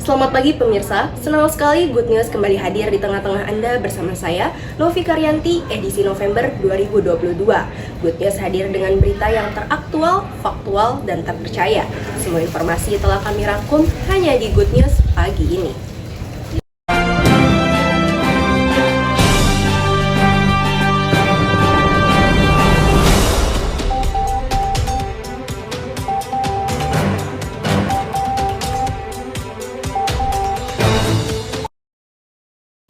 Selamat pagi pemirsa, senang sekali Good News kembali hadir di tengah-tengah Anda bersama saya, Novi Karyanti, edisi November 2022. Good News hadir dengan berita yang teraktual, faktual, dan terpercaya. Semua informasi telah kami rangkum hanya di Good News pagi ini.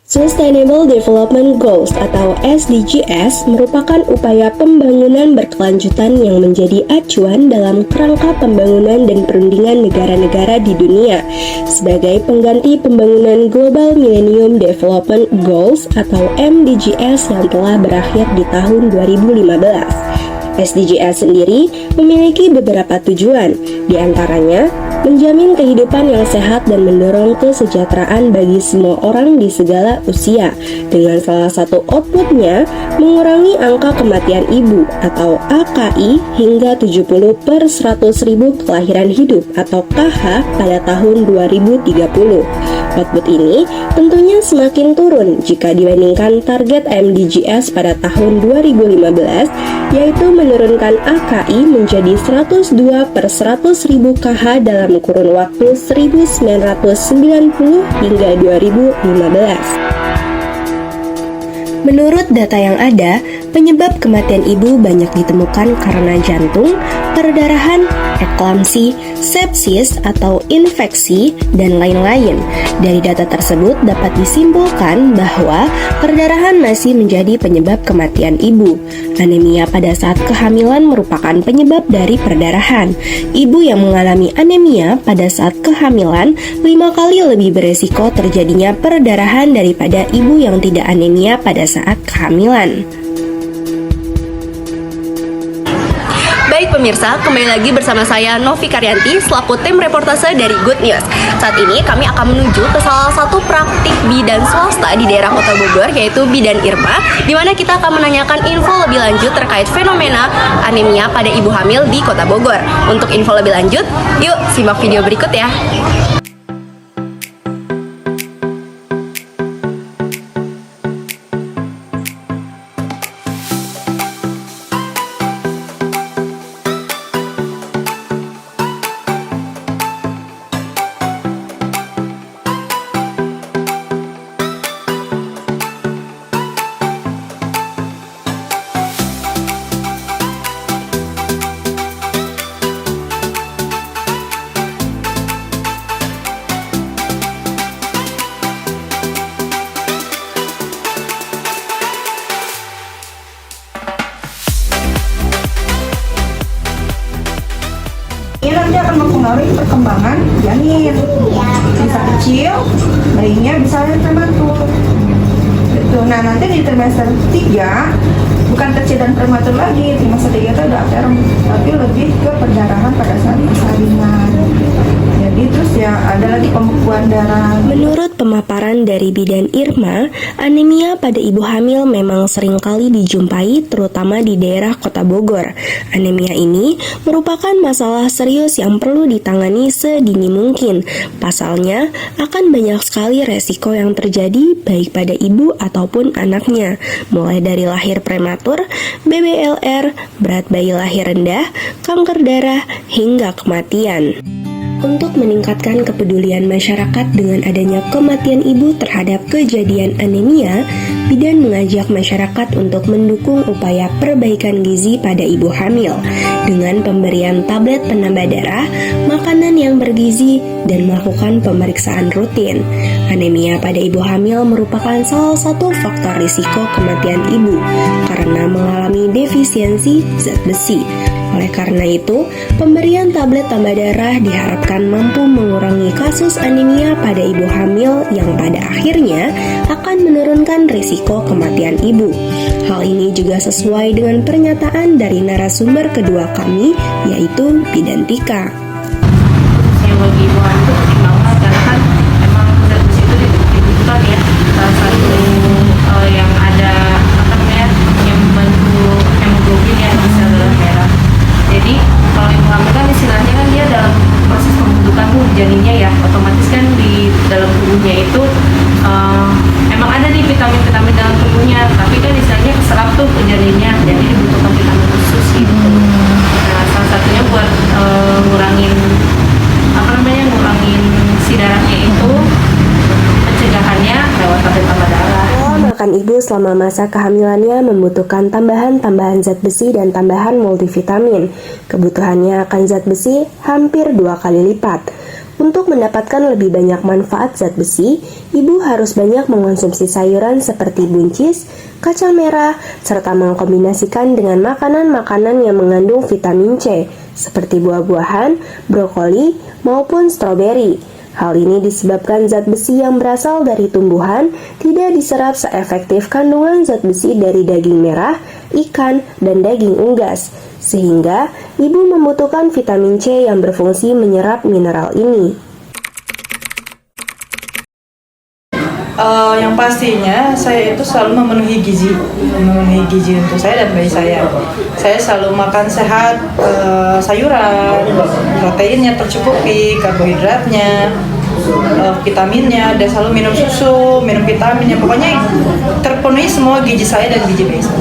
Sustainable Development Goals atau SDGs merupakan upaya pembangunan berkelanjutan yang menjadi acuan dalam kerangka pembangunan dan perundingan negara-negara di dunia sebagai pengganti pembangunan Global Millennium Development Goals atau MDGs yang telah berakhir di tahun 2015. SDGs sendiri memiliki beberapa tujuan, diantaranya menjamin kehidupan yang sehat dan mendorong kesejahteraan bagi semua orang di segala usia, dengan salah satu outputnya mengurangi angka kematian ibu atau AKI hingga 70/100.000 kelahiran hidup atau KH pada tahun 2030. Output ini tentunya semakin turun jika dibandingkan target MDGs pada tahun 2015, yaitu menurunkan AKI menjadi 102/100.000 KH dalam kurun waktu 1990 hingga 2015. Menurut data yang ada, penyebab kematian ibu banyak ditemukan karena jantung, perdarahan, eklamsi, sepsis atau infeksi, dan lain-lain. Dari data tersebut dapat disimpulkan bahwa perdarahan masih menjadi penyebab kematian ibu. Anemia pada saat kehamilan merupakan penyebab dari perdarahan. Ibu yang mengalami anemia pada saat kehamilan 5 kali lebih beresiko terjadinya perdarahan daripada ibu yang tidak anemia pada saat kehamilan. Baik pemirsa, kembali lagi bersama saya Novi Karyanti selaku tim reportase dari Good News. Saat ini kami akan menuju ke salah satu praktik bidan swasta di daerah Kota Bogor, yaitu Bidan Irma, di mana kita akan menanyakan info lebih lanjut terkait fenomena anemia pada ibu hamil di Kota Bogor. Untuk info lebih lanjut, yuk simak video berikut ya. Ini nanti akan mempengaruhi perkembangan janin. Bisa kecil, bayinya bisa prematur. Gitu. Nah nanti di trimester 3 bukan kecil dan prematur lagi. Trimester 3 itu udah term, tapi lebih ke perdarahan pada saat persalinan. Jadi terus ya ada lagi pembekuan darah. Menurut pemaparan dari Bidan Irma, anemia pada ibu hamil memang sering kali dijumpai terutama di daerah Kota Bogor. Anemia ini merupakan masalah serius yang perlu ditangani sedini mungkin. Pasalnya, akan banyak sekali resiko yang terjadi baik pada ibu ataupun anaknya, mulai dari lahir prematur, BBLR, berat bayi lahir rendah, kanker darah, hingga kematian. Untuk meningkatkan kepedulian masyarakat dengan adanya kematian ibu terhadap kejadian anemia, Bidan mengajak masyarakat untuk mendukung upaya perbaikan gizi pada ibu hamil dengan pemberian tablet penambah darah, makanan yang bergizi, dan melakukan pemeriksaan rutin. Anemia pada ibu hamil merupakan salah satu faktor risiko kematian ibu karena mengalami defisiensi zat besi. Oleh karena itu, pemberian tablet tambah darah diharapkan mampu mengurangi kasus anemia pada ibu hamil yang pada akhirnya akan menurunkan risiko kematian ibu. Hal ini juga sesuai dengan pernyataan dari narasumber kedua kami, yaitu Bidan Tika. Yang bagi ibu hamil itu penting banget karena kan emang zat besi itu dibutuhkan ya. Salah satu yang ada apa namanya yang membantu hemoglobin ya di sel dalam darah. Jadi kalau ibu hamil kan istilahnya kan dia dalam proses pembentukan tuh janinnya ya, otomatis kan di dalam tubuhnya itu emang ada nih vitamin-vitamin dalam tubuhnya, tapi kan istilahnya keserap tuh ke janinnya, jadi dibutuhkan vitamin khusus gitu. Nah, salah satunya buat ngurangin ngurangin si darahnya itu, pencegahannya lewat tablet tambah darah. Pola makan ibu selama masa kehamilannya membutuhkan tambahan zat besi dan tambahan multivitamin. Kebutuhannya akan zat besi hampir 2 kali lipat. Untuk mendapatkan lebih banyak manfaat zat besi, ibu harus banyak mengonsumsi sayuran seperti buncis, kacang merah, serta mengkombinasikan dengan makanan-makanan yang mengandung vitamin C, seperti buah-buahan, brokoli, maupun stroberi. Hal ini disebabkan zat besi yang berasal dari tumbuhan tidak diserap seefektif kandungan zat besi dari daging merah, ikan, dan daging unggas, sehingga ibu membutuhkan vitamin C yang berfungsi menyerap mineral ini. Yang pastinya saya itu selalu memenuhi gizi untuk saya dan bayi saya. Saya selalu makan sehat, sayuran, proteinnya tercukupi, karbohidratnya, vitaminnya, dan selalu minum susu, minum vitaminnya. Pokoknya terpenuhi semua gizi saya dan gizi bayi saya.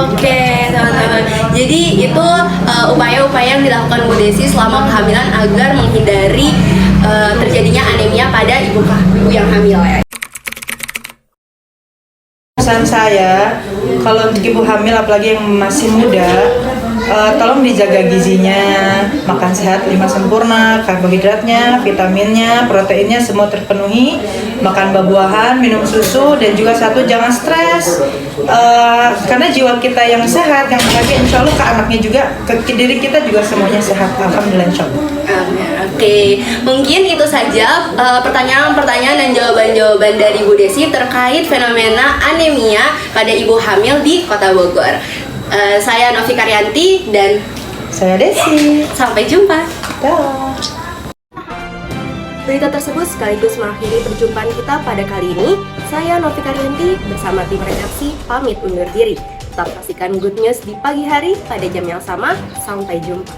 Oke, teman-teman. Jadi itu upaya-upaya yang dilakukan Bu Desi selama kehamilan agar menghindari terjadinya anemia pada ibu yang hamil ya. Pesan saya, kalau untuk ibu hamil apalagi yang masih muda, tolong dijaga gizinya, makan sehat 5 sempurna, karbohidratnya, vitaminnya, proteinnya semua terpenuhi, makan buah-buahan, minum susu, dan juga satu, jangan stres, karena jiwa kita yang sehat, yang bahagia, insya Allah ke anaknya juga, ke diri kita juga semuanya sehat, alhamdulillah insya Allah. Oke, mungkin itu saja pertanyaan-pertanyaan dan jawaban-jawaban dari Bu Desi terkait fenomena anemia pada ibu hamil di Kota Bogor. Saya Novi Karyanti dan Saya Desi. sampai jumpa. Dah. Berita tersebut sekaligus mengakhiri perjumpaan kita pada kali ini. Saya Novi Karyanti bersama tim redaksi pamit undur diri. Tetap saksikan Good News di pagi hari pada jam yang sama. Sampai jumpa.